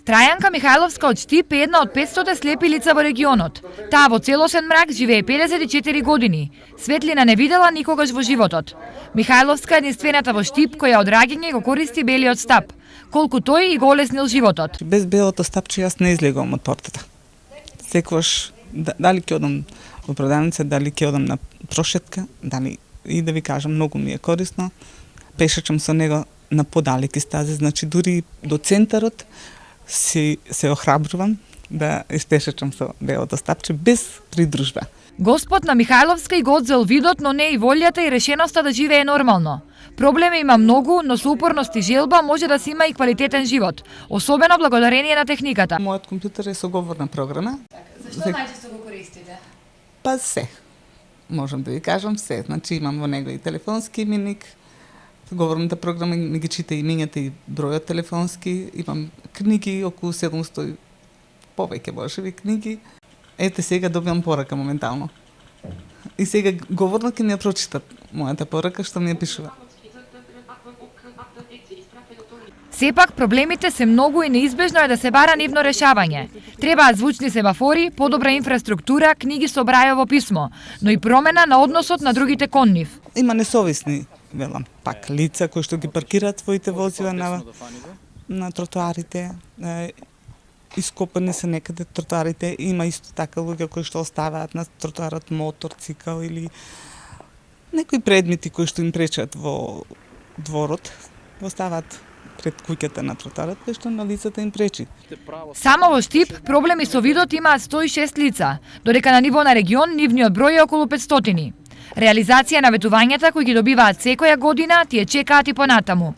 Трајанка Михајловска од Штип е една од 500 слепи лица во регионот. Таа во целосен мрак живее 54 години. Светлина не видела никогаш во животот. Михајловска е единствената во Штип која од раѓање го користи белиот стап, колку тој и го олеснил животот. Без белото стапче јас не излегувам од портата. Секогаш дали ќе одам во продавница, дали ќе одам на прошетка, дали и да ви кажам многу ми е корисно. Пешачам со него на подалеки стази, значи дури до центарот се охрабрувам да испешачам со белото стапче без придружба. Господ на Михајловска и го одзел видот, но не и волјата и решеноста да живее нормално. Проблеми има многу, но со упорност и желба може да се има и квалитетен живот, особено благодарение на техниката. Мојот компјутер е со говорна програма. Зашто најчесто го користите? Па се. Можам да ви кажам се. Значи имам во него и телефонски именик, говорната програма ми ги чита имењата и бројот телефонски, имам книги, околу 700 повеќе можеби книги. Ете сега добивам порака моментално. И сега говорно ќе ми ја прочитат мојата порака што ми ја пишува. Сепак проблемите се многу и неизбежно е да се бара нивно решавање. Требаат звучни семафори, подобра инфраструктура, книги со Брајово писмо, но и промена на односот на другите кон нив. Има несовесни, велам, пак лица кои што ги паркираат своите возила на тротоарите, ископани се некаде тротоарите, има исто така луѓе кои што оставаат на тротоарот мотор, цикл или некои предмети кои што им пречат во дворот, го ставаат пред куќата на тротоарот, кој што на лицата им пречи. Само во Штип проблеми со видот имаат 106 лица, додека на ниво на регион нивниот број е околу 500. Реализација на ветувањата кои ги добиваат секоја година тие чекаат и понатаму.